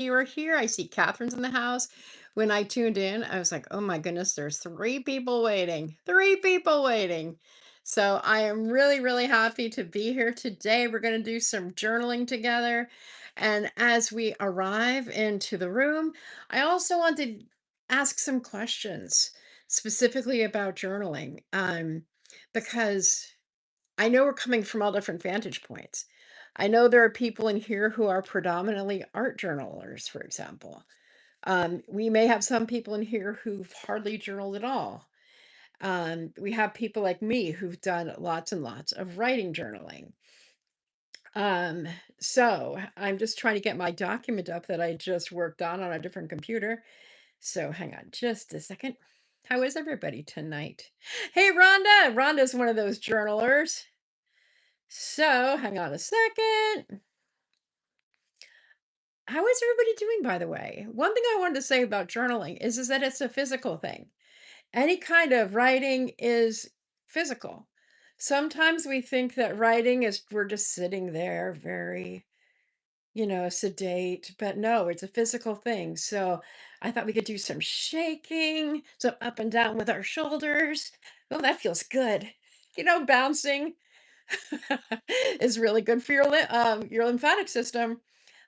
you are here. I see Catherine's in the house. When I tuned in, I was like, oh my goodness, there's three people waiting. Three people waiting. So I am really, really happy to be here today. We're going to do some journaling together. And as we arrive into the room, I also want to ask some questions specifically about journaling. Because I know we're coming from all different vantage points. I know there are people in here who are predominantly art journalers, for example. We may have some people in here who've hardly journaled at all. We have people like me who've done lots and lots of writing journaling. Um, so I'm just trying to get my document up that I just worked on a different computer. So hang on just a second. How is everybody tonight? Hey, Rhonda. Rhonda's one of those journalers. So hang on a second. How is everybody doing, by the way? One thing I wanted to say about journaling is that it's a physical thing. Any kind of writing is physical. Sometimes we think that writing is we're just sitting there very, sedate, but no, it's a physical thing. So I thought we could do some shaking, some up and down with our shoulders. Oh, that feels good. Bouncing is really good for your lymphatic system.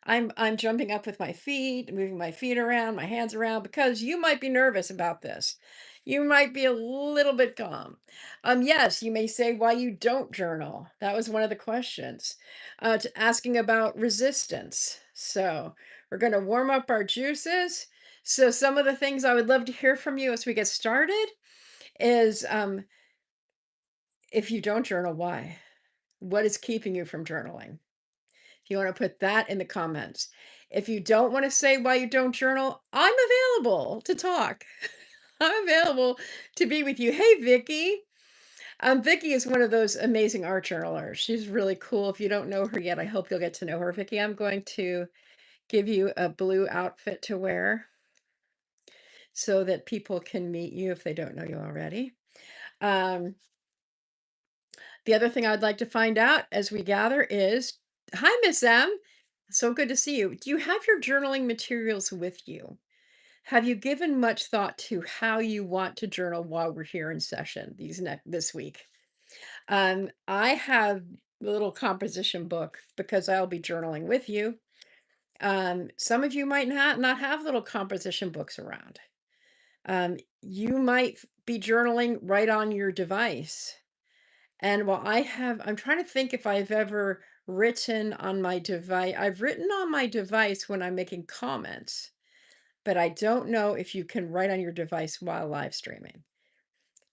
I'm jumping up with my feet, moving my feet around, my hands around because you might be nervous about this. You might be a little bit calm. Yes, you may say why you don't journal. That was one of the questions. Asking about resistance. So we're going to warm up our juices. So some of the things I would love to hear from you as we get started is if you don't journal, why? What is keeping you from journaling? If you want to put that in the comments. If you don't want to say why you don't journal, I'm available to talk. I'm available to be with you. Hey, Vicky. Vicky is one of those amazing art journalers. She's really cool. If you don't know her yet, I hope you'll get to know her. Vicky, I'm going to give you a blue outfit to wear so that people can meet you if they don't know you already. Um, the other thing I'd like to find out as we gather is, hi, Miss M. So good to see you. Do you have your journaling materials with you? Have you given much thought to how you want to journal while we're here in session this week? I have a little composition book because I'll be journaling with you. Some of you might not have little composition books around. You might be journaling right on your device. And while I'm trying to think if I've ever written on my device. I've written on my device when I'm making comments, but I don't know if you can write on your device while live streaming.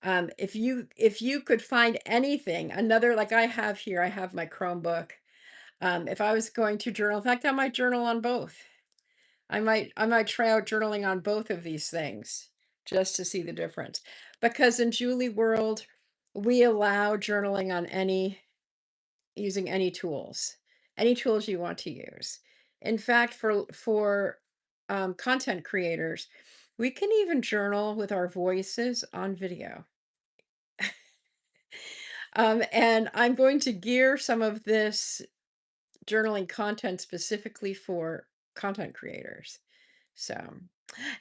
If you could find anything, another like I have here, I have my Chromebook. If I was going to journal, in fact, I might journal on both. I might try out journaling on both of these things just to see the difference. Because in Julie World, we allow journaling on using any tools you want to use. In fact, for content creators, we can even journal with our voices on video. And I'm going to gear some of this journaling content specifically for content creators. So,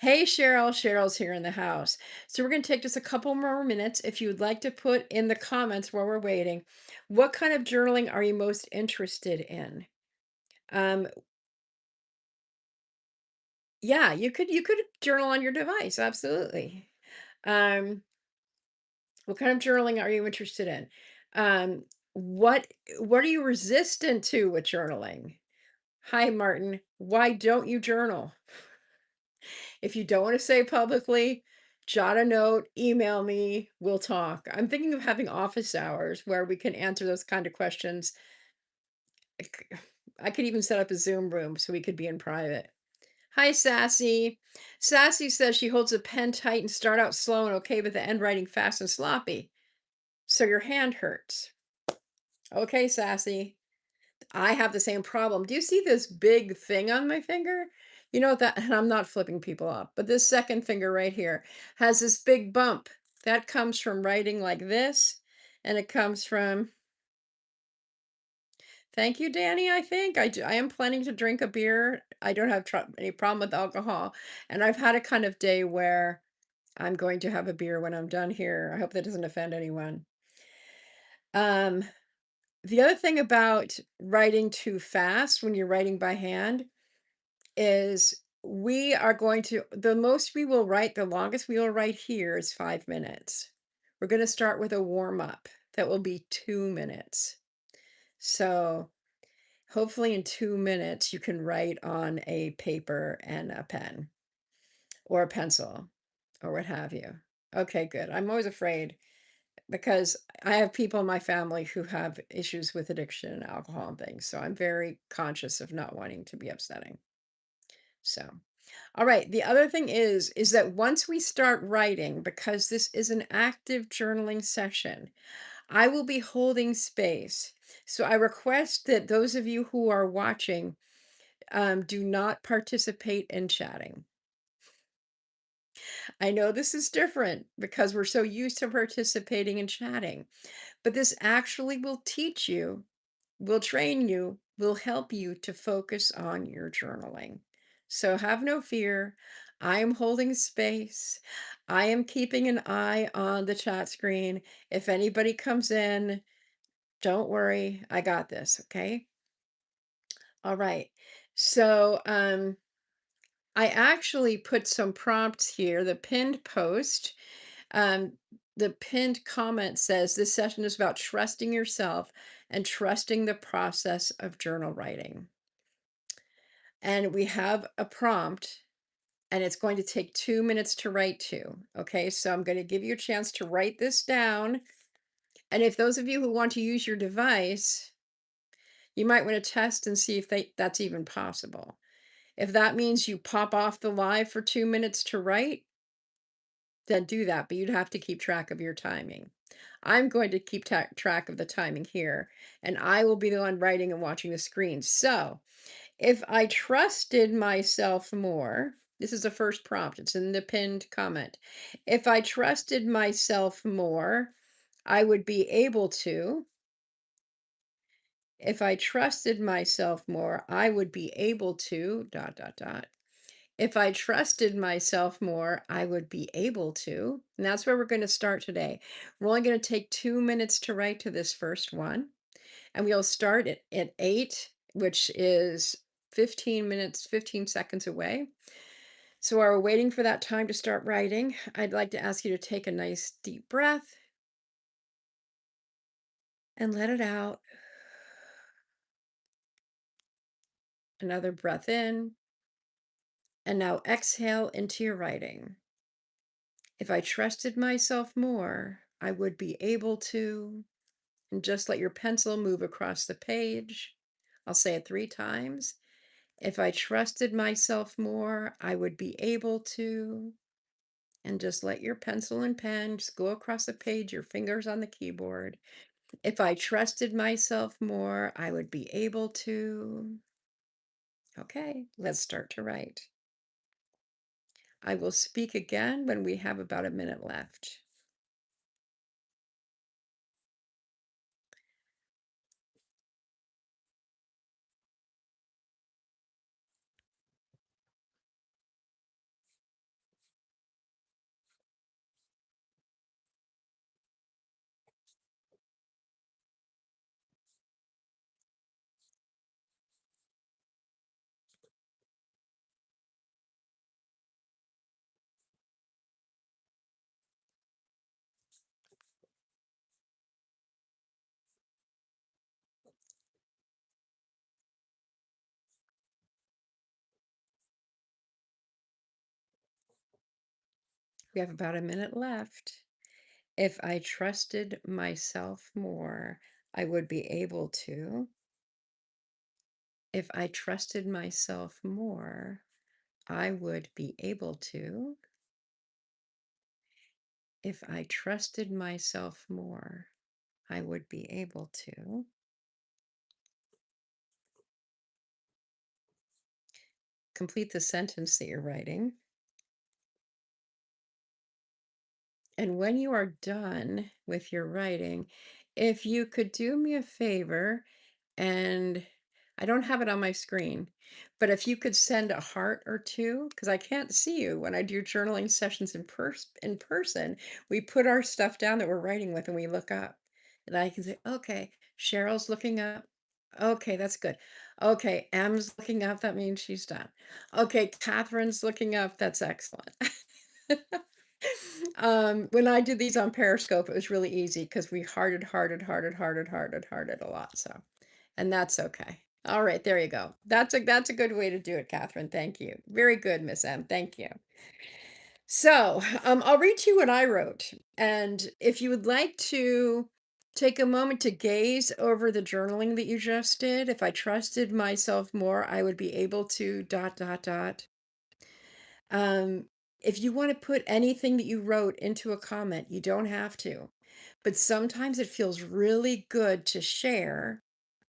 hey, Cheryl. Cheryl's here in the house. So, we're going to take just a couple more minutes. If you'd like to put in the comments while we're waiting, what kind of journaling are you most interested in? Um, yeah, you could journal on your device. Absolutely. Um, what kind of journaling are you interested in? Um, what what are you resistant to with journaling? Hi, Martin. Why don't you journal? If you don't want to say it publicly, jot a note, email me, we'll talk. I'm thinking of having office hours where we can answer those kind of questions. I could even set up a Zoom room so we could be in private. Hi, Sassy. Sassy says she holds a pen tight and start out slow and okay, but the end writing fast and sloppy. So your hand hurts. Okay, Sassy. I have the same problem. Do you see this big thing on my finger? You know that, and I'm not flipping people off, but this second finger right here has this big bump. That comes from writing like this, and it comes from Thank you, Danny, I think. I am planning to drink a beer. I don't have any problem with alcohol, and I've had a kind of day where I'm going to have a beer when I'm done here. I hope that doesn't offend anyone. Um, the other thing about writing too fast when you're writing by hand is we are going to the most we will write, the longest we will write here is 5 minutes. We're gonna start with a warm up that will be 2 minutes. So, hopefully in 2 minutes, you can write on a paper and a pen or a pencil or what have you. Okay, good. I'm always afraid because I have people in my family who have issues with addiction and alcohol and things. So I'm very conscious of not wanting to be upsetting. So, all right. The other thing is that once we start writing, because this is an active journaling session, I will be holding space. So I request that those of you who are watching do not participate in chatting. I know this is different because we're so used to participating in chatting, but this actually will teach you, will train you, will help you to focus on your journaling. So have no fear. I am holding space. I am keeping an eye on the chat screen. If anybody comes in, don't worry. I got this. Okay. All right. So, I actually put some prompts here. The pinned post, um, the pinned comment says this session is about trusting yourself and trusting the process of journal writing. And we have a prompt, and it's going to take 2 minutes to write to. Okay, so I'm going to give you a chance to write this down. And if those of you who want to use your device, you might want to test and see if that's even possible. If that means you pop off the live for 2 minutes to write, then do that, but you'd have to keep track of your timing. I'm going to keep track of the timing here, and I will be the one writing and watching the screen. So, if I trusted myself more, this is the first prompt, it's in the pinned comment. If I trusted myself more, I would be able to. If I trusted myself more, I would be able to, dot, dot, dot. If I trusted myself more, I would be able to. And that's where we're going to start today. We're only going to take 2 minutes to write to this first one. And we'll start at 8, which is 15 minutes, 15 seconds away. So while we're waiting for that time to start writing, I'd like to ask you to take a nice deep breath and let it out. Another breath in. And now exhale into your writing. If I trusted myself more, I would be able to. And just let your pencil move across the page. I'll say it 3 times. If I trusted myself more, I would be able to. And just let your pencil and pen just go across the page, your fingers on the keyboard. If I trusted myself more, I would be able to. Okay, let's start to write. I will speak again when we have about a minute left. We have about a minute left. If I trusted myself more, I would be able to. If I trusted myself more, I would be able to. If I trusted myself more, I would be able to. Complete the sentence that you're writing. And when you are done with your writing, if you could do me a favor and I don't have it on my screen. But if you could send a heart or two, because I can't see you when I do journaling sessions in person, we put our stuff down that we're writing with and we look up. And I can say, okay, Cheryl's looking up. Okay, that's good. Okay, M's looking up. That means she's done. Okay, Catherine's looking up. That's excellent. When I did these on Periscope, it was really easy because we hearted a lot. So, and that's okay. All right, there you go. That's a good way to do it, Catherine. Thank you. Very good, Miss M. Thank you. So, I'll read to you what I wrote, and if you would like to take a moment to gaze over the journaling that you just did, if I trusted myself more, I would be able to dot dot dot. Um, if you want to put anything that you wrote into a comment, you don't have to. But sometimes it feels really good to share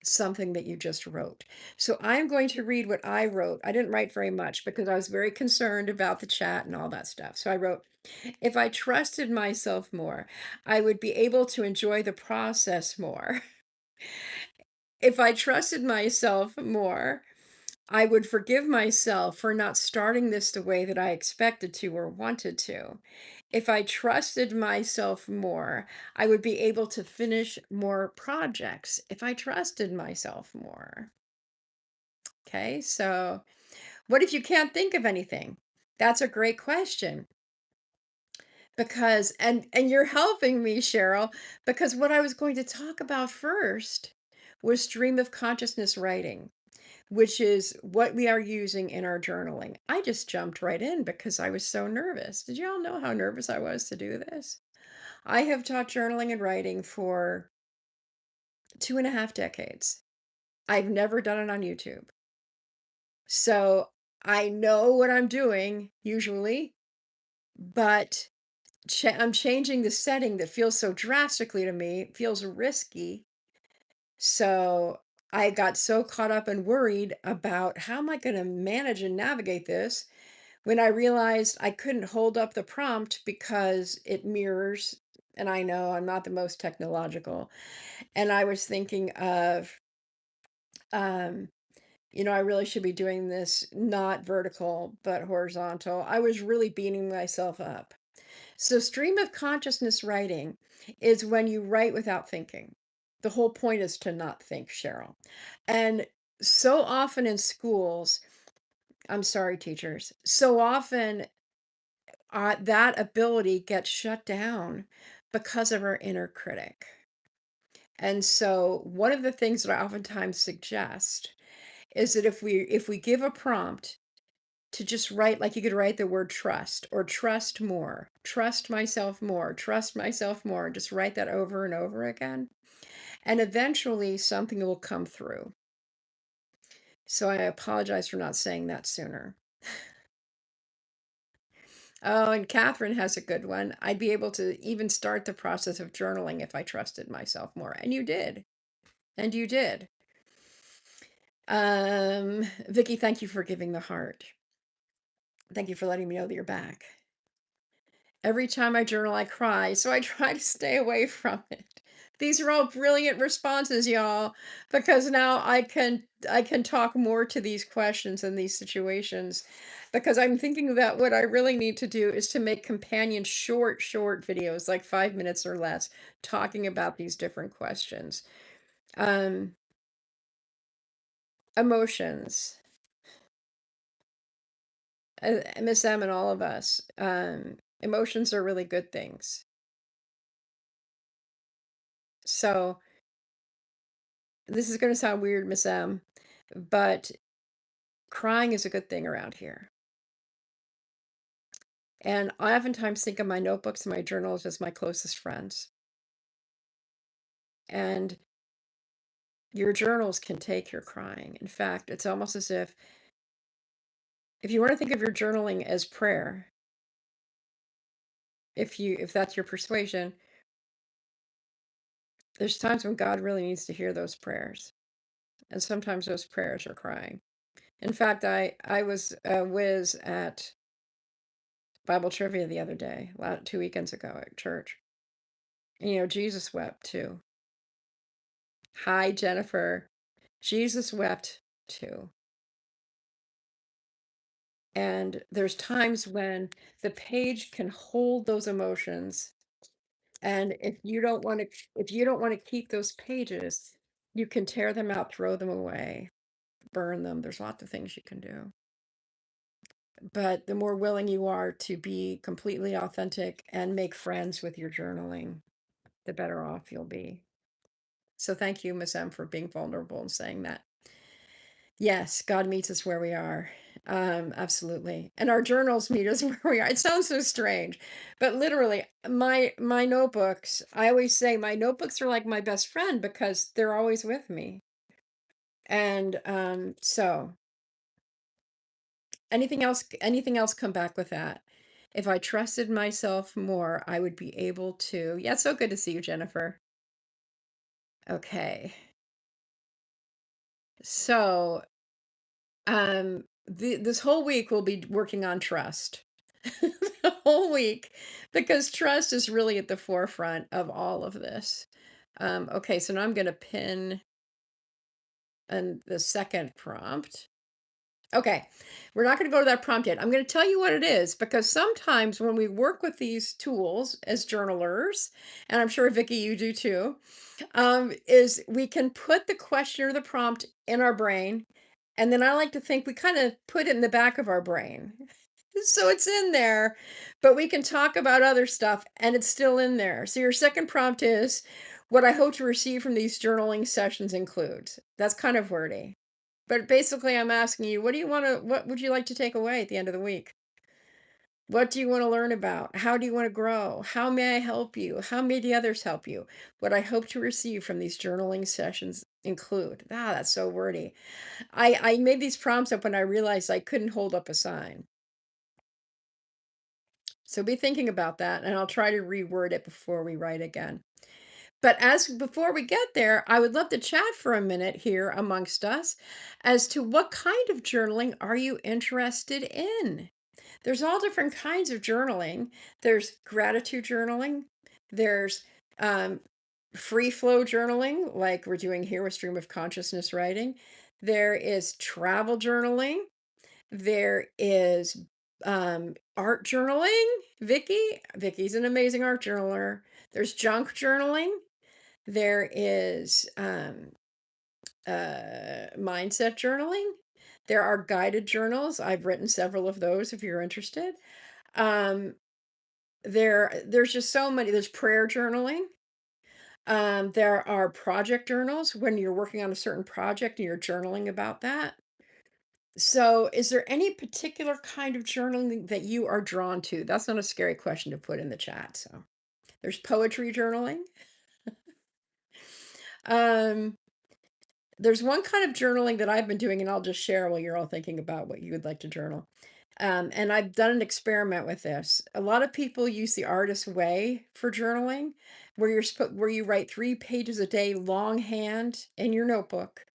something that you just wrote. So I'm going to read what I wrote. I didn't write very much because I was very concerned about the chat and all that stuff. So I wrote, if I trusted myself more, I would be able to enjoy the process more. If I trusted myself more, I would forgive myself for not starting this the way that I expected to or wanted to. If I trusted myself more, I would be able to finish more projects if I trusted myself more. Okay, so what if you can't think of anything? That's a great question because and you're helping me, Cheryl, because what I was going to talk about first was stream of consciousness writing, which is what we are using in our journaling. I just jumped right in because I was so nervous. Did you all know how nervous I was to do this? I have taught journaling and writing for 2.5 decades. I've never done it on YouTube. So I know what I'm doing usually, but I'm changing the setting that feels so drastically to me, it feels risky. So I got so caught up and worried about how am I going to manage and navigate this when I realized I couldn't hold up the prompt because it mirrors, and I know I'm not the most technological. And I was thinking of, um, I really should be doing this not vertical, but horizontal. I was really beating myself up. So, stream of consciousness writing is when you write without thinking. The whole point is to not think, Cheryl. And so often in schools, I'm sorry, teachers, so often that ability gets shut down because of our inner critic. And so, one of the things that I oftentimes suggest is that if we give a prompt to just write, like you could write the word trust or trust myself more, just write that over and over again. And eventually something will come through. So I apologize for not saying that sooner. Oh, and Catherine has a good one. I'd be able to even start the process of journaling if I trusted myself more. And you did. And you did. Vicky, thank you for giving the heart. Thank you for letting me know that you're back. Every time I journal, I cry, so I try to stay away from it. These are all brilliant responses, y'all, because now I can talk more to these questions and these situations because I'm thinking that what I really need to do is to make companion short videos, like 5 minutes or less, talking about these different questions. Um, Emotions, Miss M and all of us. Emotions are really good things. So this is going to sound weird, Miss M, but crying is a good thing around here. And I oftentimes think of my notebooks and my journals as my closest friends. And your journals can take your crying. In fact, it's almost as if you want to think of your journaling as prayer, if that's your persuasion, there's times when God really needs to hear those prayers. And sometimes those prayers are crying. In fact, I was a whiz at Bible trivia the other day, 2 weekends ago at church. And, Jesus wept too. Hi, Jennifer. Jesus wept too. And there's times when the page can hold those emotions. And if you don't want to keep those pages, you can tear them out, throw them away, burn them. There's lots of things you can do. But the more willing you are to be completely authentic and make friends with your journaling, the better off you'll be. So thank you, Miss M, for being vulnerable and saying that. Yes, God meets us where we are. Absolutely. And our journals meet us where we are. It sounds so strange, but literally my notebooks, I always say my notebooks are like my best friend because they're always with me. And so anything else come back with that? If I trusted myself more, I would be able to. Yeah, it's so good to see you, Jennifer. Okay. So, this whole week we'll be working on trust. The whole week because trust is really at the forefront of all of this. Okay, so now I'm going to pin and the second prompt. Okay, we're not going to go to that prompt yet. I'm going to tell you what it is because sometimes when we work with these tools as journalers, and I'm sure Vicky, you do too, is we can put the question or the prompt in our brain, and then I like to think we kind of put it in the back of our brain. So it's in there, but we can talk about other stuff and it's still in there. So your second prompt is what I hope to receive from these journaling sessions includes. That's kind of wordy. But basically I'm asking you, what would you like to take away at the end of the week? What do you want to learn about? How do you want to grow? How may I help you? How may the others help you? What I hope to receive from these journaling sessions include. Ah, that's so wordy. I made these prompts up when I realized I couldn't hold up a sign. So be thinking about that, and I'll try to reword it before we write again. But as before we get there, I would love to chat for a minute here amongst us as to what kind of journaling are you interested in? There's all different kinds of journaling. There's gratitude journaling. There's um, free flow journaling, like we're doing here with stream of consciousness writing. There is travel journaling. There is art journaling. Vicky's an amazing art journaler. There's junk journaling. There is mindset journaling. There are guided journals. I've written several of those if you're interested. Um, there's just so many. There's prayer journaling. There are project journals when you're working on a certain project and you're journaling about that. So, is there any particular kind of journaling that you are drawn to? That's not a scary question to put in the chat. So, there's poetry journaling. Um, there's one kind of journaling that I've been doing, and I'll just share while you're all thinking about what you would like to journal. And I've done an experiment with this. A lot of people use the artist way for journaling, where you write 3 pages a day longhand in your notebook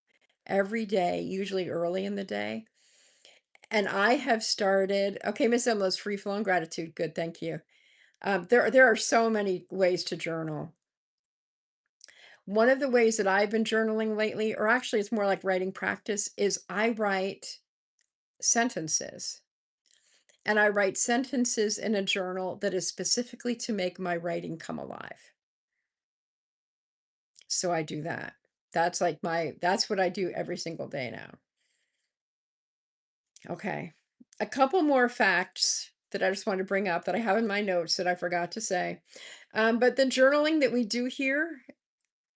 every day, usually early in the day. And I have started okay, Miss Emma's free flowing gratitude, good, thank you. There are so many ways to journal. One of the ways that I've been journaling lately, or actually it's more like writing practice, is I write sentences. And I write sentences in a journal that is specifically to make my writing come alive. So I do that. That's what I do every single day now. Okay. A couple more facts that I just want to bring up that I have in my notes that I forgot to say. But the journaling that we do here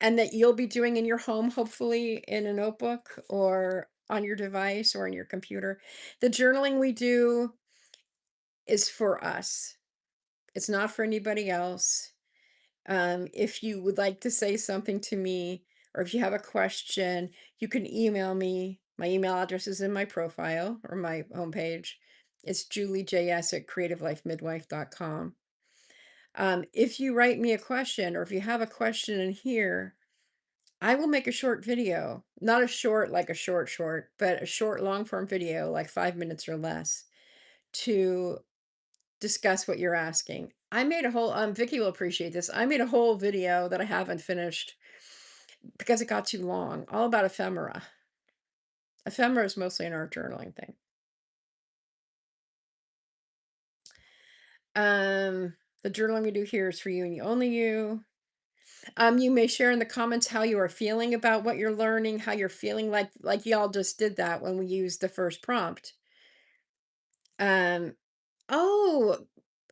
and that you'll be doing in your home, hopefully in a notebook or on your device or in your computer, the journaling we do is for us. It's not for anybody else. If you would like to say something to me or if you have a question, you can email me. My email address is in my profile or my homepage. It's juliejs at creativelifemidwife.com. If you write me a question or if you have a question in here, I will make a short video, not a short, like a short, but a short long form video, like 5 minutes or less to discuss what you're asking. I made a whole Vicky will appreciate this. I made a whole video that I haven't finished because it got too long, all about ephemera. Ephemera is mostly an art journaling thing. Um, the journaling we do here is for you and you only you. You may share in the comments how you are feeling about what you're learning, how you're feeling like y'all just did that when we used the first prompt. Um, oh,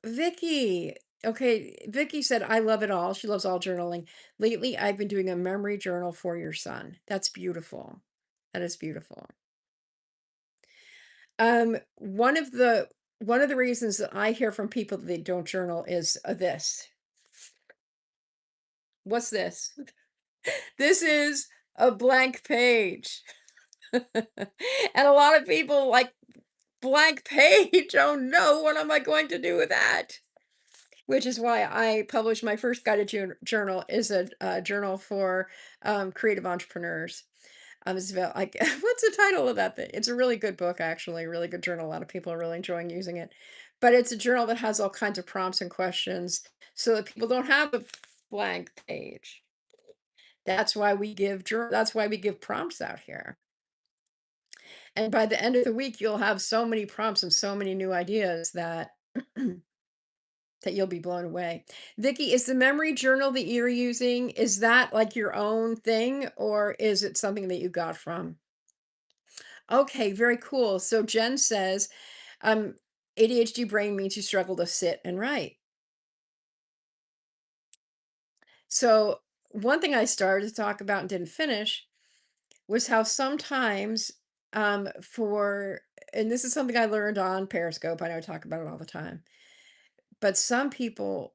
Vicky. Okay, Vicky said, I love it all. She loves all journaling. Lately, I've been doing a memory journal for your son. That's beautiful. That is beautiful. One of the reasons that I hear from people that they don't journal is this. What's this? This is a blank page. And a lot of people like blank page. Oh no, what am I going to do with that? Which is why I published my first guided journal is a journal for creative entrepreneurs. It's about like what's the title of that thing? It's a really good book, actually, a really good journal. A lot of people are really enjoying using it. But it's a journal that has all kinds of prompts and questions so that people don't have a blank page. That's why we give prompts out here. And by the end of the week, you'll have so many prompts and so many new ideas that that you'll be blown away. Vicky, is the memory journal that you're using, is that like your own thing or is it something that you got from? Okay, very cool. So Jen says, um, ADHD brain means you struggle to sit and write. So one thing I started to talk about and didn't finish was how sometimes for and this is something I learned on Periscope. I know I talk about it all the time. But some people,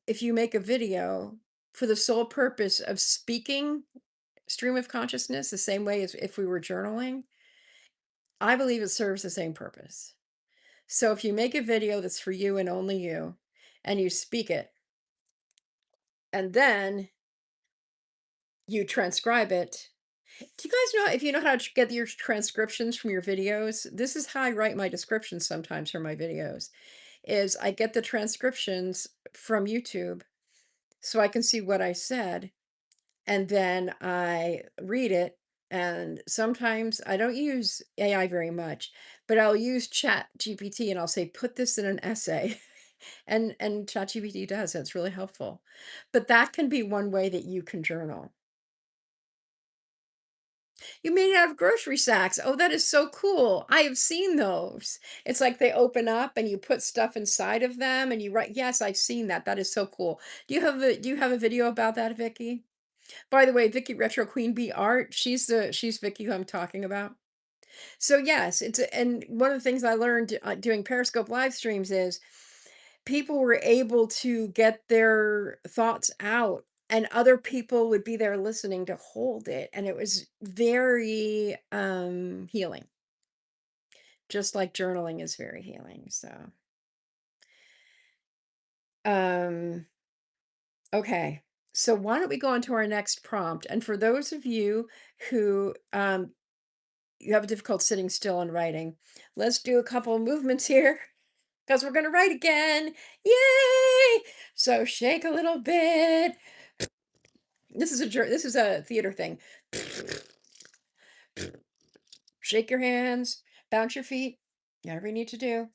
if you make a video for the sole purpose of speaking stream of consciousness the same way as if we were journaling, I believe it serves the same purpose. So if you make a video that's for you and only you, and you speak it, and then you transcribe it. Do you guys know if you know how to get your transcriptions from your videos? This is how I write my descriptions sometimes for my videos. Is I get the transcriptions from YouTube so I can see what I said and then I read it. And sometimes I don't use AI very much, but I'll use Chat GPT and I'll say, put this in an essay. And Chat GPT does. It's really helpful. But that can be one way that you can journal. You made it out of grocery sacks. Oh, that is so cool. I have seen those. It's like they open up and you put stuff inside of them and you write. Yes, I've seen that. That is so cool. Do you have a video about that, Vicky? By the way, Vicky Retro Queen Bee Art, she's Vicky who I'm talking about. So yes, and one of the things I learned doing Periscope live streams is people were able to get their thoughts out and other people would be there listening to hold it and it was very healing, just like journaling is very healing. So um okay, so why don't we go on to our next prompt, and for those of you who you have a difficult sitting still and writing, let's do a couple of movements here because we're going to write again. Yay! So shake a little bit. This is a theater thing. Shake your hands, bounce your feet, whatever you need to do.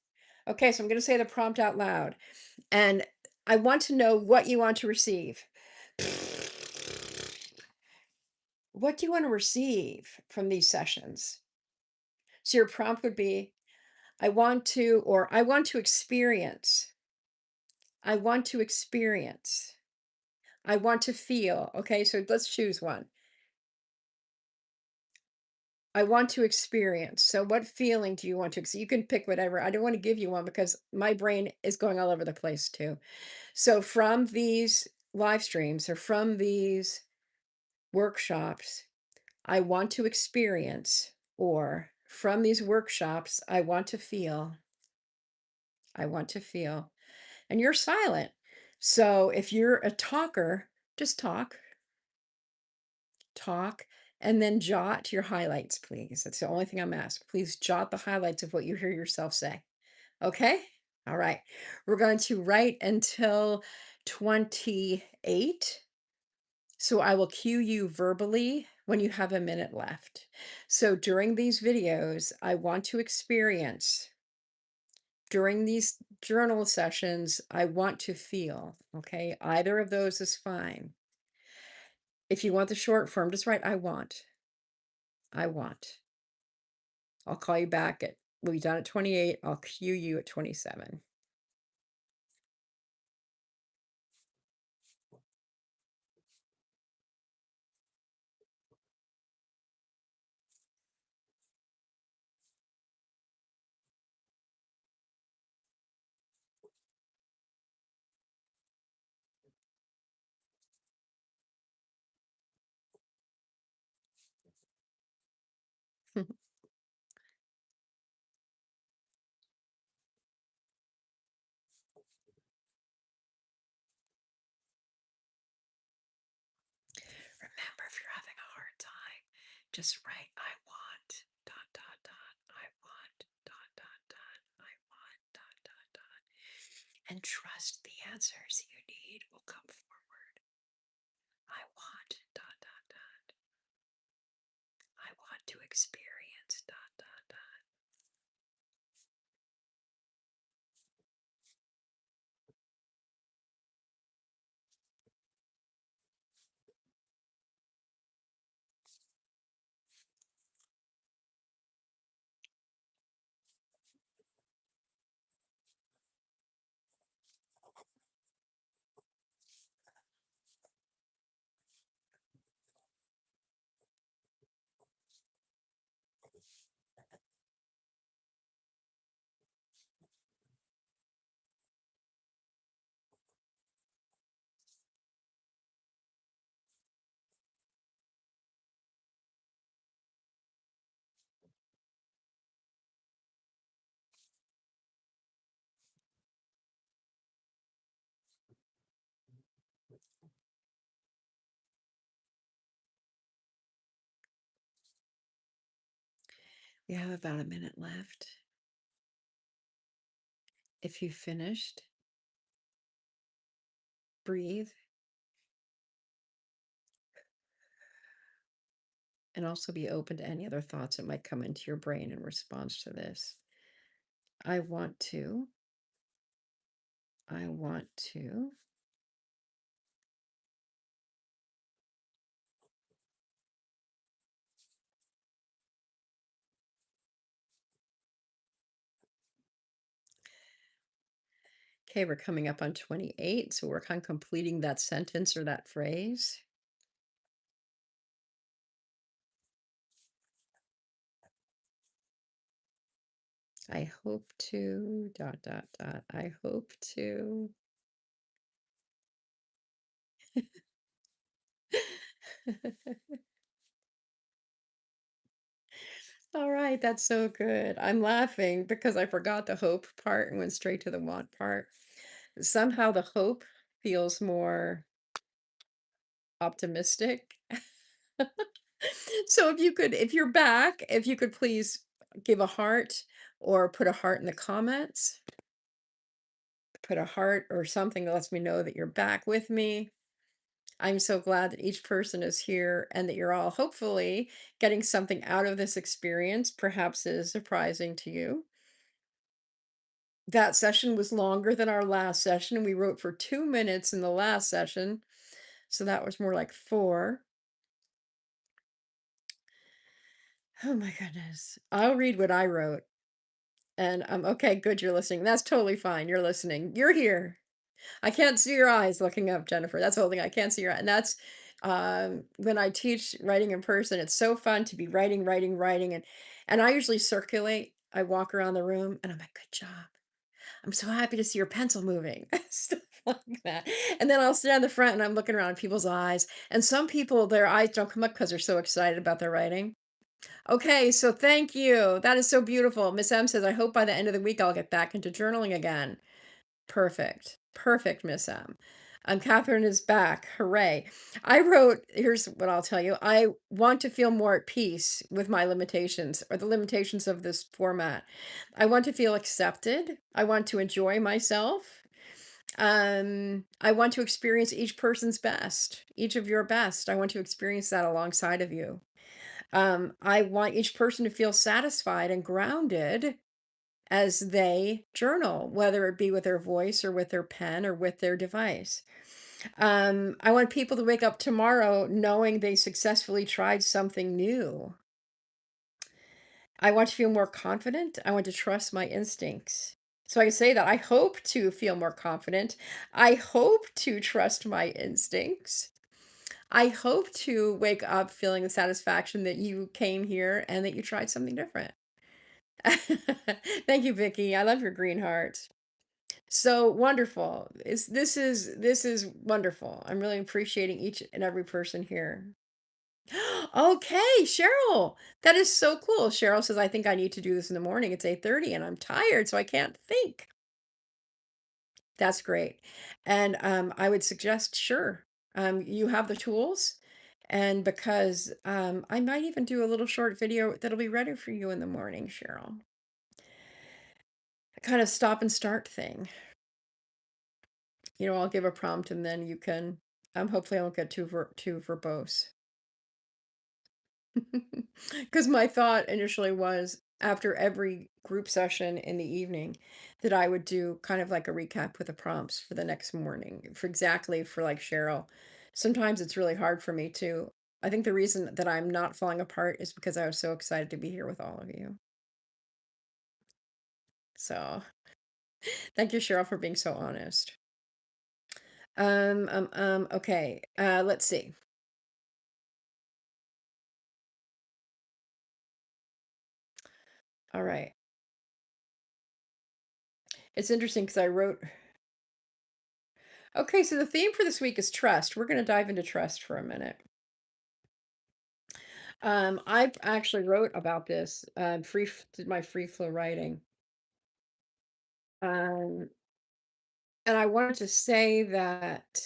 Okay, so I'm going to say the prompt out loud, and I want to know what you want to receive. What do you want to receive from these sessions? So your prompt would be, I want to experience. I want to experience. I want to feel. Okay, so let's choose one. I want to experience. So what feeling do you want to you can pick whatever. I don't want to give you one because my brain is going all over the place too. So from these live streams or from these workshops, I want to experience, or from these workshops, I want to feel. I want to feel. And you're silent. So if you're a talker, just talk, and then jot your highlights, please. That's the only thing I'm asked. Please jot the highlights of what you hear yourself say. Okay? All right. We're going to write until 28. So I will cue you verbally when you have a minute left. So during these videos, I want to experience, during these journal sessions, I want to feel, okay? Either of those is fine. If you want the short form, just write, I want. I want. I'll call you back at, we'll be done at 28. I'll cue you at 27. Remember, if you're having a hard time, just write, I want, dot, dot, dot, I want, dot, dot, dot, I want, dot, dot, dot. And trust the answers you need will come forward. I want, dot, dot, dot. I want to experience, dot, dot, dot. We have about a minute left. If you finished, breathe and also be open to any other thoughts that might come into your brain in response to this. I want to, I want to. Okay, we're coming up on 28, so work on completing that sentence or that phrase. I hope to, dot, dot, dot. I hope to. All right, that's so good. I'm laughing because I forgot the hope part and went straight to the want part. Somehow the hope feels more optimistic. So if you could, if you're back, if you could please give a heart or put a heart in the comments, put a heart or something that lets me know that you're back with me. I'm so glad that each person is here and that you're all hopefully getting something out of this experience. Perhaps it is surprising to you. That session was longer than our last session. We wrote for 2 minutes in the last session. So that was more like four. Oh my goodness. I'll read what I wrote. And okay, good, you're listening. That's totally fine. You're listening. You're here. I can't see your eyes looking up, Jennifer. That's the whole thing. I can't see your eye. And that's when I teach writing in person, it's so fun to be writing, writing, writing. And I usually circulate. I walk around the room and I'm like, good job. I'm so happy to see your pencil moving. Stuff like that. And then I'll stand in the front and I'm looking around at people's eyes. And some people, their eyes don't come up because they're so excited about their writing. Okay, so thank you. That is so beautiful. Miss M says, I hope by the end of the week I'll get back into journaling again. Perfect. Perfect, Miss M. Catherine is back. Hooray. I wrote, here's what I'll tell you. I want to feel more at peace with my limitations or the limitations of this format. I want to feel accepted. I want to enjoy myself. I want to experience each person's best, each of your best. I want to experience that alongside of you. I want each person to feel satisfied and grounded as they journal, whether it be with their voice or with their pen or with their device. I want people to wake up tomorrow knowing they successfully tried something new. I want to feel more confident. I want to trust my instincts. So I can say that I hope to feel more confident. I hope to trust my instincts. I hope to wake up feeling the satisfaction that you came here and that you tried something different. Thank you, Vicky. I love your green heart. So wonderful. This is wonderful. I'm really appreciating each and every person here. Okay, Cheryl. That is so cool. Cheryl says, I think I need to do this in the morning. It's 8:30 and I'm tired, so I can't think. That's great. And I would suggest, sure, you have the tools. And because I might even do a little short video that'll be ready for you in the morning, Cheryl. A kind of stop and start thing. I'll give a prompt and then you can, hopefully I won't get too verbose. Because my thought initially was after every group session in the evening that I would do kind of like a recap with the prompts for the next morning for exactly for like Cheryl. Sometimes it's really hard for me too. I think the reason that I'm not falling apart is because I was so excited to be here with all of you. So thank you, Cheryl, for being so honest. Okay. Let's see. All right. It's interesting because I wrote, okay, so the theme for this week is trust. We're going to dive into trust for a minute. I actually wrote about this, did my free flow writing. Um, and I wanted to say that,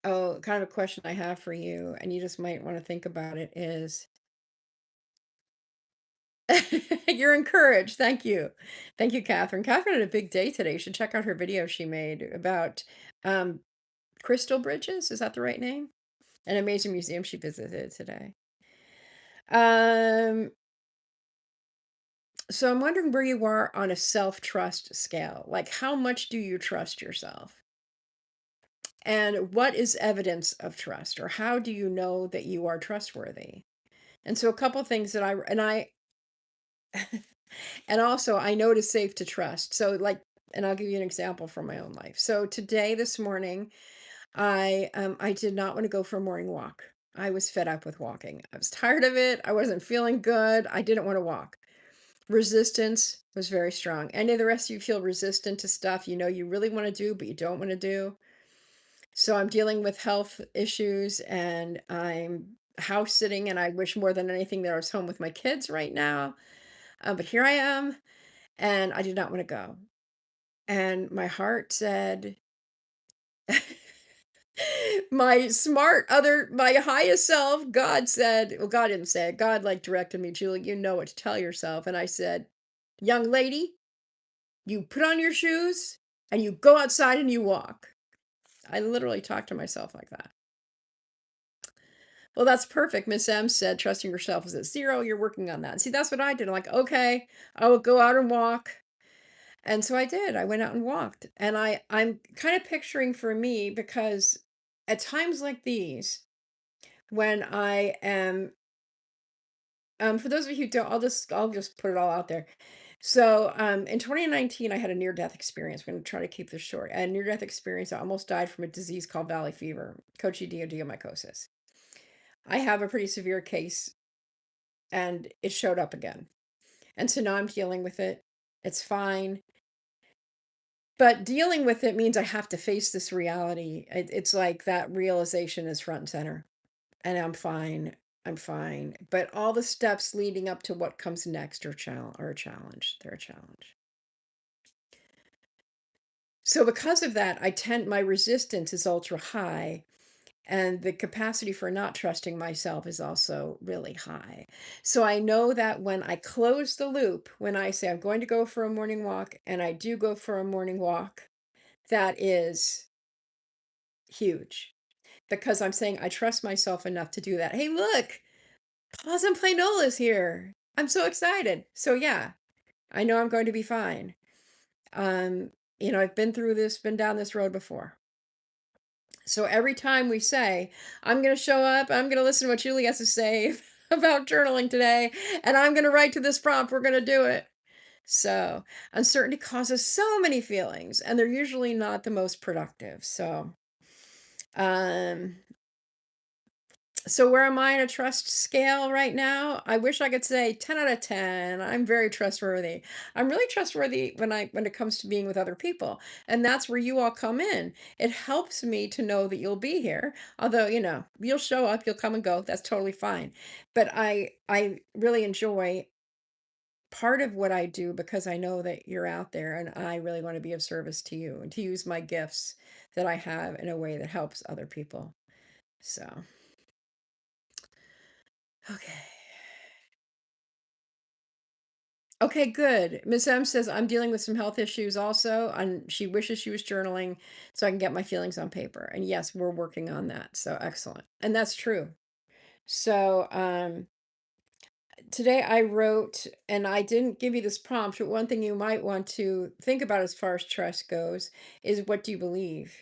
oh, kind of a question I have for you, and you just might want to think about it is, you're encouraged. Thank you. Thank you, Catherine. Catherine had a big day today. You should check out her video she made about um, crystal bridges. Is that the right name? An amazing museum she visited today. Um, So I'm wondering where you are on a self-trust scale. Like how much do you trust yourself? And what is evidence of trust? Or how do you know that you are trustworthy? And so a couple things that I and also I know it is safe to trust. So like and I'll give you an example from my own life. So today this morning I did not want to go for a morning walk. I was fed up with walking. I was tired of it. I wasn't feeling good. I didn't want to walk. Resistance was very strong. Any of the rest of you feel resistant to stuff you really want to do, but you don't want to do? So I'm dealing with health issues and I'm house sitting, and I wish more than anything that I was home with my kids right now. But here I am, and I did not want to go. And my heart said, my highest self, God said, well, God didn't say it. God like directed me, Julie, you know what to tell yourself. And I said, young lady, you put on your shoes and you go outside and you walk. I literally talk to myself like that. Well, that's perfect. Miss M said trusting yourself is at zero. You're working on that. See, that's what I did. I'm like, okay, I will go out and walk. And so I did. I went out and walked. And I'm kind of picturing for me because at times like these, when I am for those of you who don't, I'll just put it all out there. So in 2019, I had a near death experience. I'm going to try to keep this short. A near death experience. I almost died from a disease called valley fever, coccidioidomycosis. I have a pretty severe case, and it showed up again. And so now I'm dealing with it. It's fine. But dealing with it means I have to face this reality. It's like that realization is front and center. And I'm fine. I'm fine. But all the steps leading up to what comes next are a challenge. They're a challenge. So because of that, my resistance is ultra high. And the capacity for not trusting myself is also really high. So I know that when I close the loop, when I say I'm going to go for a morning walk and I do go for a morning walk, that is huge because I'm saying I trust myself enough to do that. Hey, look, Pause and Play Nola's here. I'm so excited. So yeah, I know I'm going to be fine. Um, I've been through this, been down this road before. So every time we say, I'm going to show up, I'm going to listen to what Julie has to say about journaling today, and I'm going to write to this prompt, we're going to do it. So uncertainty causes so many feelings, and they're usually not the most productive. Um, so where am I in a trust scale right now? I wish I could say 10 out of 10. I'm very trustworthy. I'm really trustworthy when it comes to being with other people. And that's where you all come in. It helps me to know that you'll be here. Although, you'll show up, you'll come and go. That's totally fine. But I really enjoy part of what I do because I know that you're out there and I really want to be of service to you and to use my gifts that I have in a way that helps other people. So, okay. Okay, good. Miss M says, I'm dealing with some health issues also, and she wishes she was journaling so I can get my feelings on paper. And yes, we're working on that. So excellent. And that's true. So today I wrote, and I didn't give you this prompt, but one thing you might want to think about as far as trust goes is what do you believe?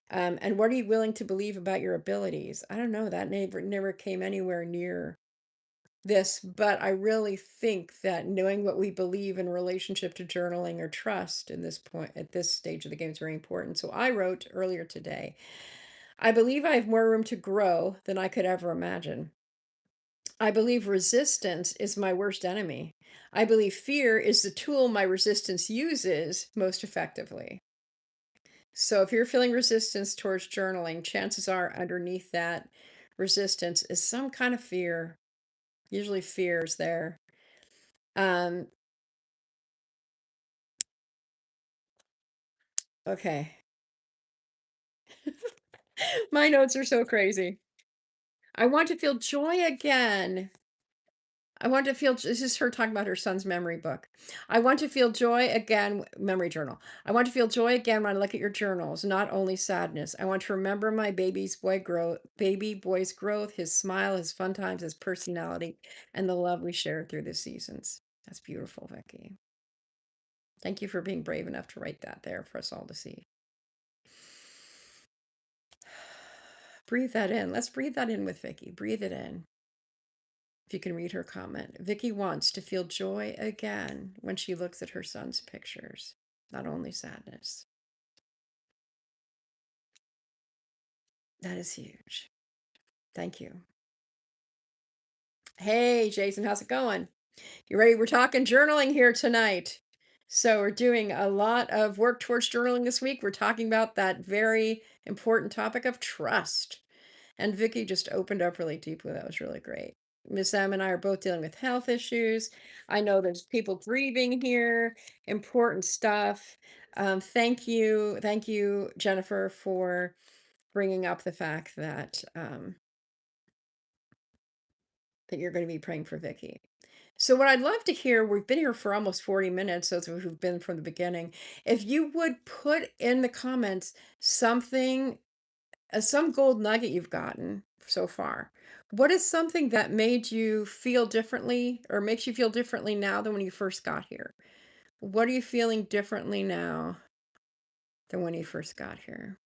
And what are you willing to believe about your abilities? I don't know. That never came anywhere near this, but I really think that knowing what we believe in relationship to journaling or trust in this point at this stage of the game is very important. So I wrote earlier today, I believe I have more room to grow than I could ever imagine. I believe resistance is my worst enemy. I believe fear is the tool my resistance uses most effectively. So if you're feeling resistance towards journaling, chances are underneath that resistance is some kind of fear. Usually fear is there. Um, okay. My notes are so crazy. I want to feel joy again. I want to feel this is her talking about her son's memory book. I want to feel joy again, memory journal. I want to feel joy again when I look at your journals, not only sadness. I want to remember my baby boy's growth, his smile, his fun times, his personality, and the love we shared through the seasons. That's beautiful, Vicky. Thank you for being brave enough to write that there for us all to see. Breathe that in. Let's breathe that in with Vicky. Breathe it in. If you can read her comment, Vicky wants to feel joy again when she looks at her son's pictures, not only sadness. That is huge. Thank you. Hey, Jason, how's it going? You ready? We're talking journaling here tonight. So, we're doing a lot of work towards journaling this week. We're talking about that very important topic of trust. And Vicky just opened up really deeply. That was really great. Miss Em and I are both dealing with health issues. I know there's people grieving here, important stuff. Thank you, Jennifer, for bringing up the fact that you're going to be praying for Vicky. So, what I'd love to hear, we've been here for almost 40 minutes, those who've been from the beginning. If you would put in the comments something some gold nugget you've gotten so far. What is something that made you feel differently or makes you feel differently now than when you first got here? What are you feeling differently now than when you first got here?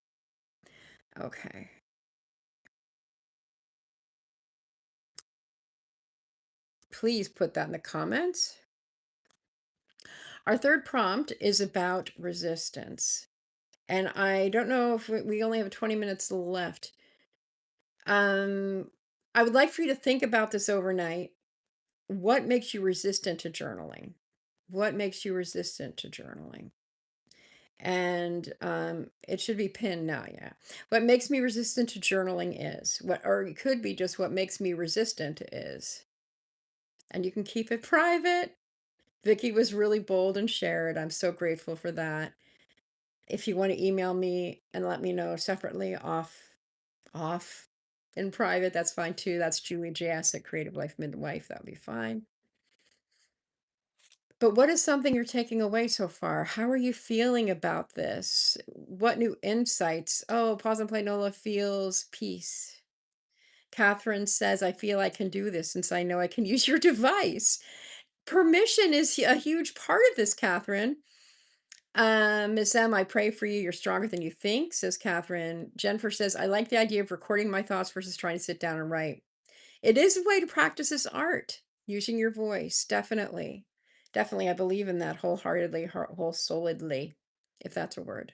Okay. Please put that in the comments. Our third prompt is about resistance. And I don't know if we only have 20 minutes left. I would like for you to think about this overnight. What makes you resistant to journaling? What makes you resistant to journaling? And it should be pinned now, yeah. What makes me resistant to journaling is what, or it could be just what makes me resistant is. And you can keep it private. Vicky was really bold and shared. I'm so grateful for that. If you want to email me and let me know separately Off. In private, that's fine too. That's Julie JS at Creative Life Midwife. That'll be fine. But what is something you're taking away so far? How are you feeling about this? What new insights? Oh, Pause and Play Nola feels peace. Catherine says, I feel I can do this since I know I can use your device. Permission is a huge part of this, Catherine. Miss M, I pray for you. You're stronger than you think, says Catherine. Jennifer says, I like the idea of recording my thoughts versus trying to sit down and write. It is a way to practice this art, using your voice. Definitely. Definitely. I believe in that wholeheartedly, whole souledly, if that's a word.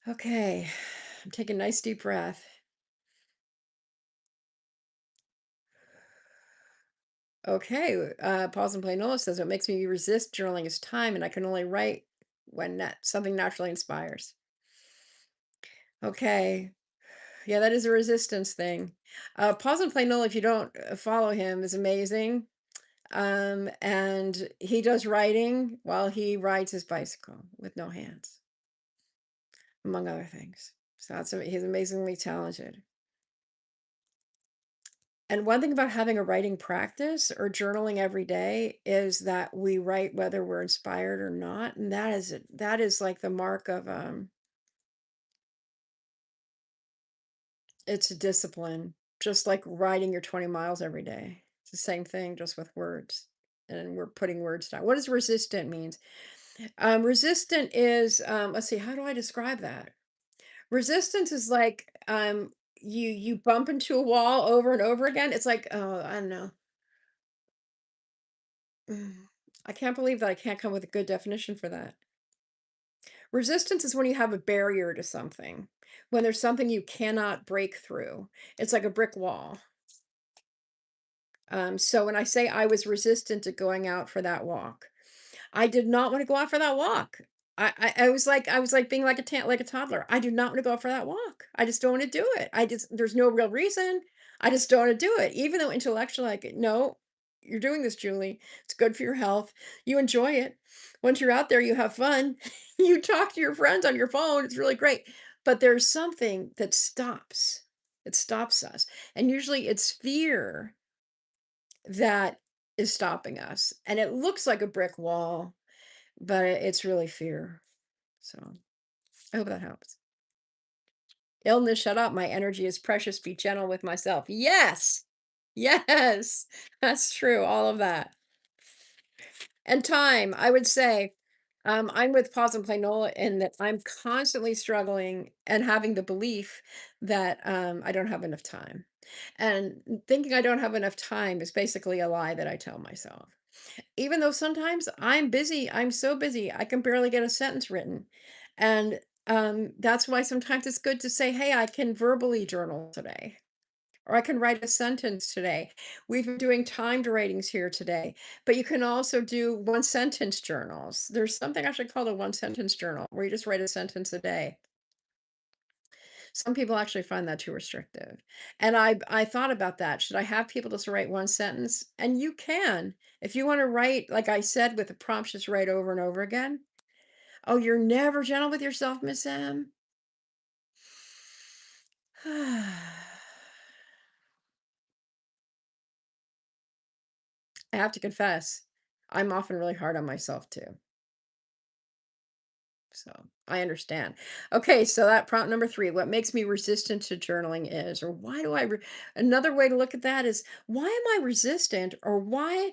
Okay. I'm taking a nice deep breath. Okay. Pause and play Nola says what makes me resist journaling is time, and I can only write when something naturally inspires. Okay. Yeah, that is a resistance thing. Pause and play Nola, if you don't follow him, is amazing. And he does writing while he rides his bicycle with no hands, among other things. So he's amazingly talented. And one thing about having a writing practice or journaling every day is that we write whether we're inspired or not, and that is like the mark of it's a discipline, just like riding your 20 miles every day. It's the same thing, just with words. And we're putting words down. What does resistant means? Resistant is let's see, how do I describe that? Resistance is like you bump into a wall over and over again. It's like, oh, I don't know. I can't believe that I can't come with a good definition for that. Resistance is when you have a barrier to something, when there's something you cannot break through. It's like a brick wall. So when I say I was resistant to going out for that walk, I did not want to go out for that walk. I was like being like like a toddler. I do not want to go out for that walk. I just don't want to do it. I just there's no real reason. I just don't want to do it. Even though intellectually like no, you're doing this, Julie. It's good for your health. You enjoy it. Once you're out there, you have fun. You talk to your friends on your phone. It's really great. But there's something that stops. It stops us. And usually it's fear that is stopping us. And it looks like a brick wall, but it's really fear. So I hope that helps. Illness, shut up. My energy is precious. Be gentle with myself. Yes. Yes. That's true. All of that. And time, I would say, I'm with Pause and Play Nola in that I'm constantly struggling and having the belief that I don't have enough time. And thinking I don't have enough time is basically a lie that I tell myself. Even though sometimes I'm busy, I'm so busy, I can barely get a sentence written. And that's why sometimes it's good to say, hey, I can verbally journal today, or I can write a sentence today. We've been doing timed ratings here today, but you can also do one sentence journals. There's something actually called a one sentence journal where you just write a sentence a day. Some people actually find that too restrictive. And I thought about that. Should I have people just write one sentence? And you can. If you want to write, like I said, with the prompts, just write over and over again. Oh, you're never gentle with yourself, Miss M. I have to confess, I'm often really hard on myself too. So I understand. Okay, so that prompt number three, what makes me resistant to journaling is, or why do another way to look at that is, why am I resistant, or why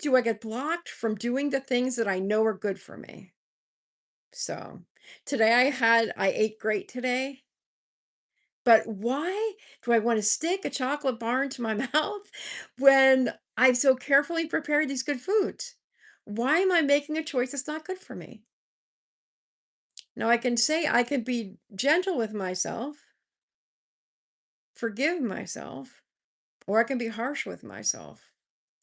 do I get blocked from doing the things that I know are good for me? So today I ate great today, but why do I want to stick a chocolate bar into my mouth when I've so carefully prepared these good foods? Why am I making a choice that's not good for me? Now I can say I can be gentle with myself, forgive myself, or I can be harsh with myself.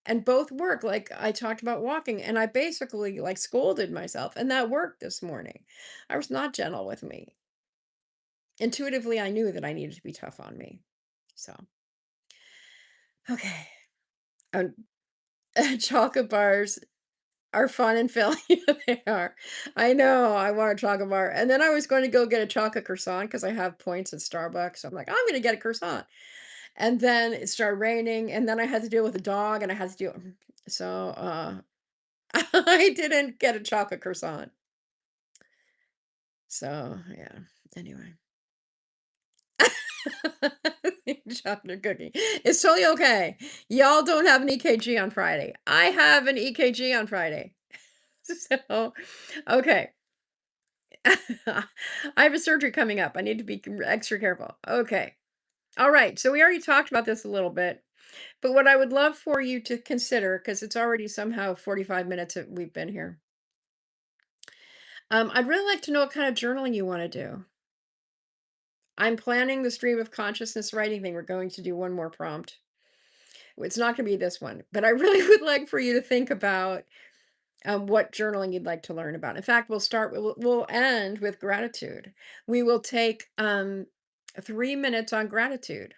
And both work. Like I talked about walking, and I basically like scolded myself, and that worked this morning. I was not gentle with me. Intuitively, I knew that I needed to be tough on me. So, okay. Um, chocolate bars are fun and filling. Yeah, they are. I know, I want a chocolate bar, and then I was going to go get a chocolate croissant because I have points at Starbucks. I'm like, "I'm gonna get a croissant." And then it started raining, and then I had to deal with a dog, and I had to deal so, I didn't get a chocolate croissant. So, yeah, anyway. Chocolate cookie. It's totally okay. Y'all don't have an EKG on Friday. I have an EKG on Friday. So, okay. I have a surgery coming up. I need to be extra careful. Okay. All right. So we already talked about this a little bit, but what I would love for you to consider, because it's already somehow 45 minutes that we've been here. I'd really like to know what kind of journaling you want to do. I'm planning the stream of consciousness writing thing. We're going to do one more prompt. It's not going to be this one, but I really would like for you to think about what journaling you'd like to learn about. In fact, we'll end with gratitude. We will take 3 minutes on gratitude,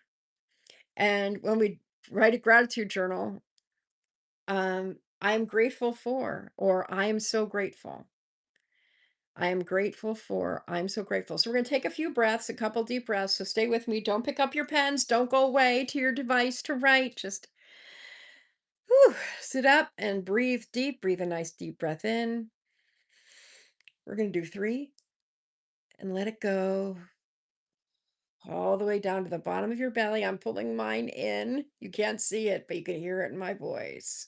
and when we write a gratitude journal, I'm grateful for, or I am so grateful. I am grateful for, I'm so grateful. So we're going to take a few breaths, a couple deep breaths. So stay with me. Don't pick up your pens. Don't go away to your device to write. Just whew, sit up and breathe deep. Breathe a nice deep breath in. We're going to do three and let it go all the way down to the bottom of your belly. I'm pulling mine in. You can't see it, but you can hear it in my voice.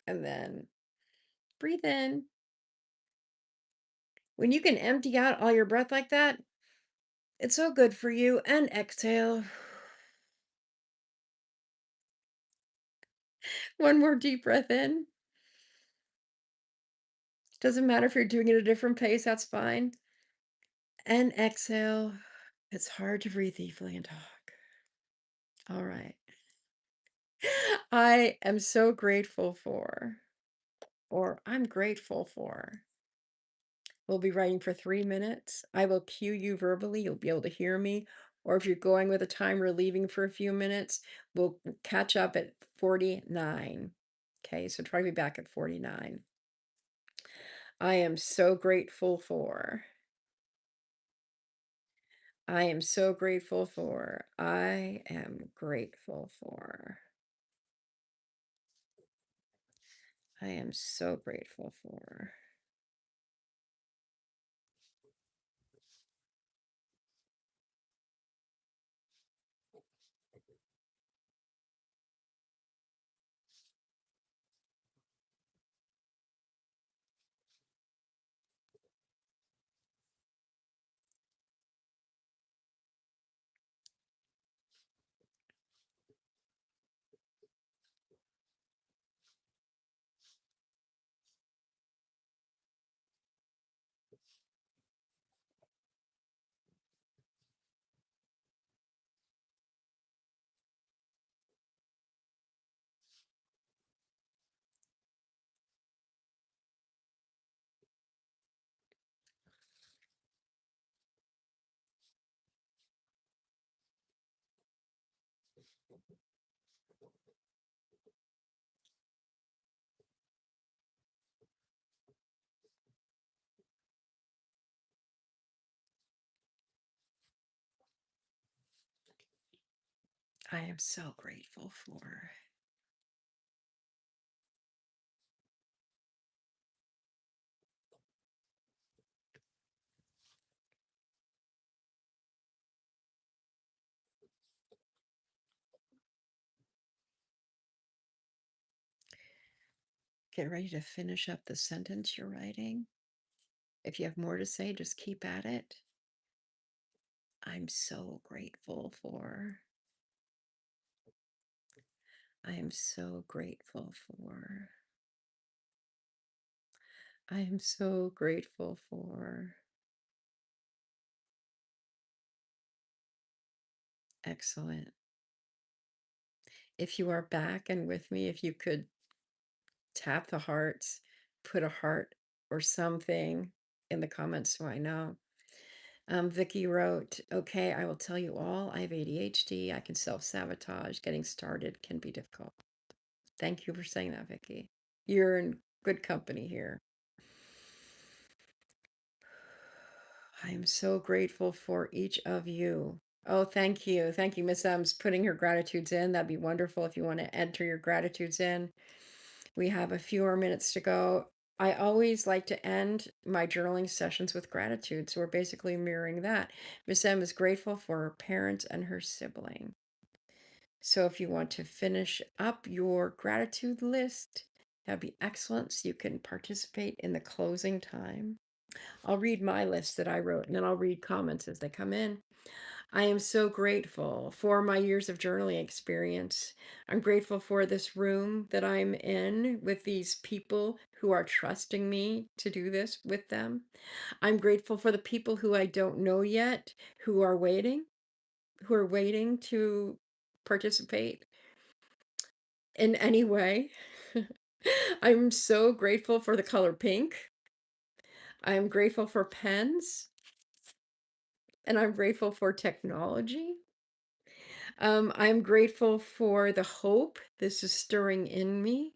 And then breathe in. When you can empty out all your breath like that, it's so good for you. And exhale. One more deep breath in. Doesn't matter if you're doing it at a different pace, that's fine. And exhale. It's hard to breathe deeply and talk. All right. I am so grateful for, or I'm grateful for. We'll be writing for 3 minutes. I will cue you verbally. You'll be able to hear me. Or if you're going with a timer, leaving for a few minutes, we'll catch up at 49. Okay, so try to be back at 49. I am so grateful for. I am so grateful for. I am grateful for. I am so grateful for. I am so grateful for. Get ready to finish up the sentence you're writing. If you have more to say, just keep at it. I'm so grateful for. I am so grateful for. I am so grateful for. Excellent. If you are back and with me, if you could tap the hearts, put a heart or something in the comments so I know. Vicky wrote, okay, I will tell you all. I have ADHD. I can self sabotage. Getting started can be difficult. Thank you for saying that, Vicky. You're in good company here. I am so grateful for each of you. Oh, thank you. Thank you. Miss M's putting her gratitudes in. That'd be wonderful if you want to enter your gratitudes in. We have a few more minutes to go. I always like to end my journaling sessions with gratitude. So we're basically mirroring that. Miss M is grateful for her parents and her sibling. So if you want to finish up your gratitude list, that'd be excellent. So you can participate in the closing time. I'll read my list that I wrote and then I'll read comments as they come in. I am so grateful for my years of journaling experience. I'm grateful for this room that I'm in with these people who are trusting me to do this with them. I'm grateful for the people who I don't know yet who are waiting to participate in any way. I'm so grateful for the color pink. I'm grateful for pens and I'm grateful for technology. I'm grateful for the hope this is stirring in me.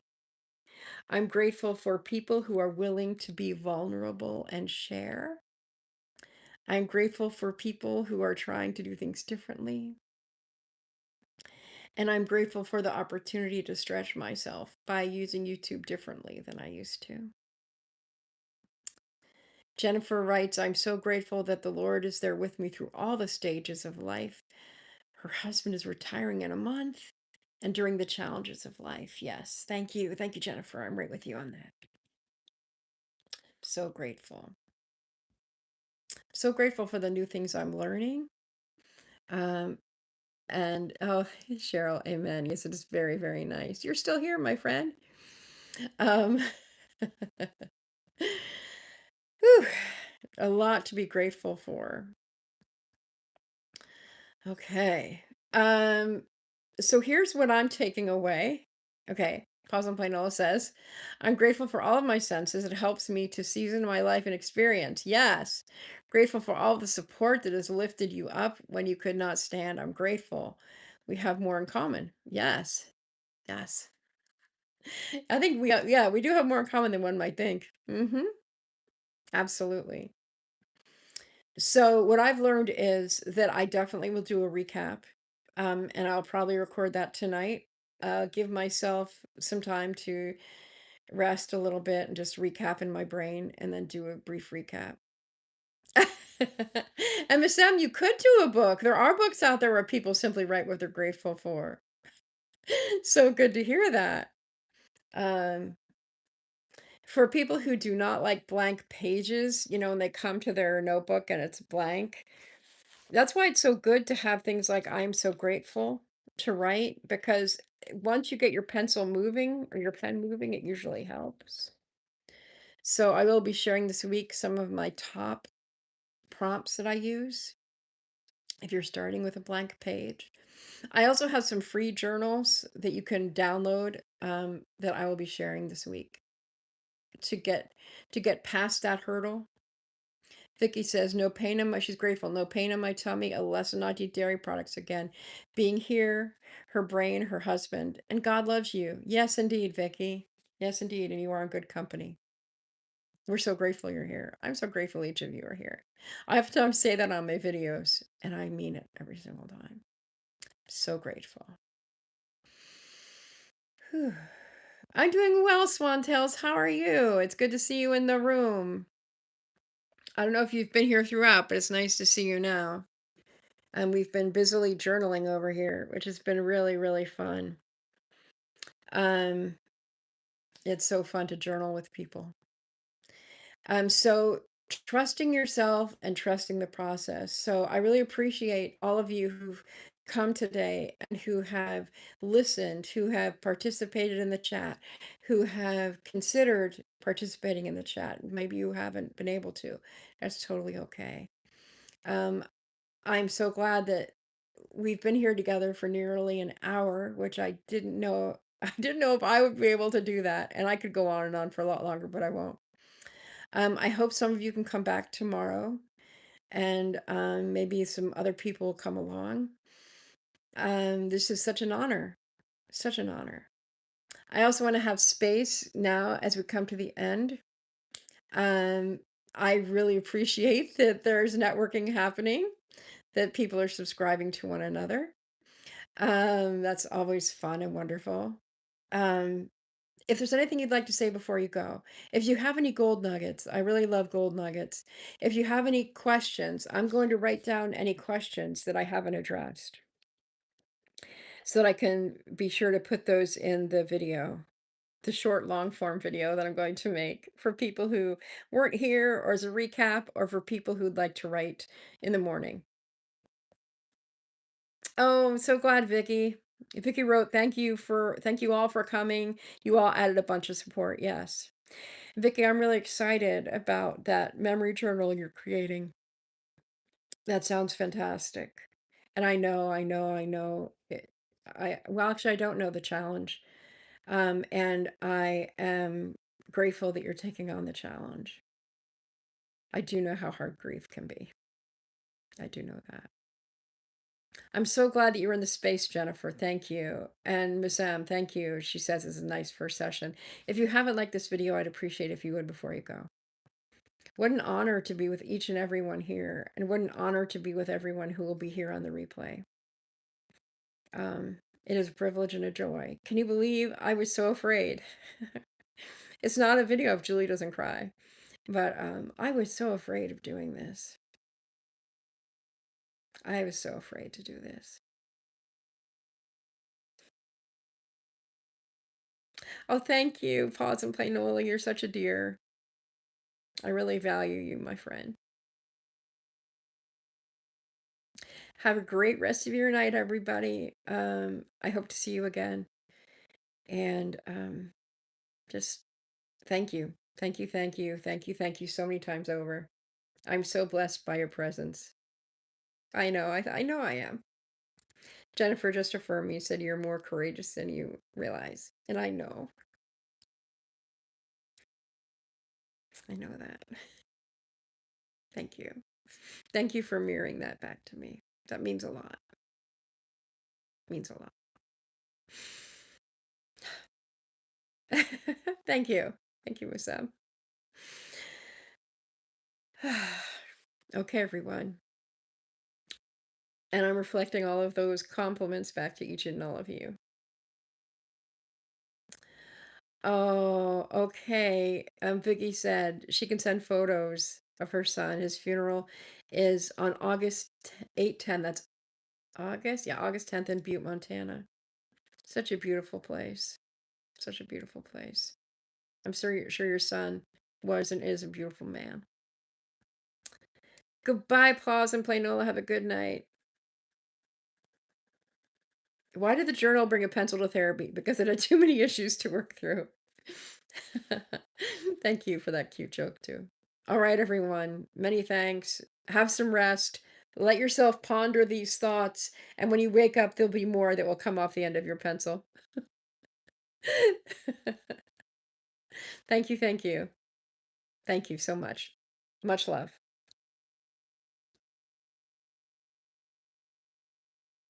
I'm grateful for people who are willing to be vulnerable and share. I'm grateful for people who are trying to do things differently. And I'm grateful for the opportunity to stretch myself by using YouTube differently than I used to. Jennifer writes, I'm so grateful that the Lord is there with me through all the stages of life. Her husband is retiring in a month and during the challenges of life. Yes. Thank you. Thank you, Jennifer. I'm right with you on that. So grateful. So grateful for the new things I'm learning. Um, and oh, Cheryl, amen. Yes, it is very, very nice. You're still here, my friend. Um, whew, a lot to be grateful for. Okay. Um, so here's what I'm taking away. Okay. Pause and Play Nola says, I'm grateful for all of my senses. It helps me to season my life and experience. Yes. Grateful for all the support that has lifted you up when you could not stand. I'm grateful. We have more in common. Yes. Yes. I think yeah, we do have more in common than one might think. Absolutely. So what I've learned is that I definitely will do a recap, and I'll probably record that tonight. Give myself some time to rest a little bit and just recap in my brain, and then do a brief recap. And Miss M, you could do a book. There are books out there where people simply write what they're grateful for. So good to hear that. Um, for people who do not like blank pages, and they come to their notebook and it's blank, that's why it's so good to have things like I'm so grateful to write because once you get your pencil moving or your pen moving, it usually helps. So I will be sharing this week some of my top prompts that I use if you're starting with a blank page. I also have some free journals that you can download that I will be sharing this week to get past that hurdle. Vicky says, no pain in my, she's grateful, no pain in my tummy, a lesson not to eat dairy products again. Being here, her brain, her husband, and God loves you. Yes, indeed, Vicky. Yes, indeed. And you are in good company. We're so grateful you're here. I'm so grateful each of you are here. I have to say that on my videos, and I mean it every single time. So grateful. Whew. I'm doing well, Swantails. How are you? It's good to see you in the room. I don't know if you've been here throughout, but it's nice to see you now. And we've been busily journaling over here, which has been really, really fun. Um, it's so fun to journal with people. So trusting yourself and trusting the process. So I really appreciate all of you who've come today and who have listened, who have participated in the chat, who have considered participating in the chat. Maybe you haven't been able to. That's totally okay. Um, I'm so glad that we've been here together for nearly an hour, which I didn't know. I didn't know if I would be able to do that. And I could go on and on for a lot longer, but I won't. I hope some of you can come back tomorrow and maybe some other people will come along. This is such an honor. Such an honor. I also want to have space now as we come to the end. Um, I really appreciate that there's networking happening, that people are subscribing to one another. That's always fun and wonderful. Um, if there's anything you'd like to say before you go, if you have any gold nuggets, I really love gold nuggets. If you have any questions, I'm going to write down any questions that I haven't addressed so that I can be sure to put those in the video, the short long form video that I'm going to make for people who weren't here or as a recap or for people who'd like to write in the morning. Oh, I'm so glad, Vicky. Vicky wrote, thank you all for coming. You all added a bunch of support. Yes. Vicky, I'm really excited about that memory journal you're creating. That sounds fantastic. And I know well, actually, I don't know the challenge. And I am grateful that you're taking on the challenge. I do know how hard grief can be. I do know that. I'm so glad that you were in the space, Jennifer. Thank you. And Miss M, thank you. She says it's a nice first session. If you haven't liked this video, I'd appreciate if you would before you go. What an honor to be with each and everyone here, and what an honor to be with everyone who will be here on the replay. It is a privilege and a joy. Can you believe I was so afraid? It's not a video of Julie Doesn't Cry, but I was so afraid of doing this. I was so afraid to do this. Oh, thank you, Pause and Play Nola. You're such a dear. I really value you, my friend. Have a great rest of your night, everybody. I hope to see you again. And just thank you. Thank you, thank you, thank you, thank you so many times over. I'm so blessed by your presence. I know I am. Jennifer just affirmed me, said you're more courageous than you realize. And I know that. Thank you. Thank you for mirroring that back to me. That means a lot. Means a lot. Thank you. Thank you, Wissam. Okay, everyone. And I'm reflecting all of those compliments back to each and all of you. Oh, okay. Vicky said she can send photos of her son. His funeral is on August 8, 10. That's August? Yeah, August 10th in Butte, Montana. Such a beautiful place. Such a beautiful place. I'm sure your son was and is a beautiful man. Goodbye, Pause and Play Nola. Have a good night. Why did the journal bring a pencil to therapy? Because it had too many issues to work through. Thank you for that cute joke, too. All right, everyone. Many thanks. Have some rest. Let yourself ponder these thoughts. And when you wake up, there'll be more that will come off the end of your pencil. Thank you. Thank you. Thank you so much. Much love.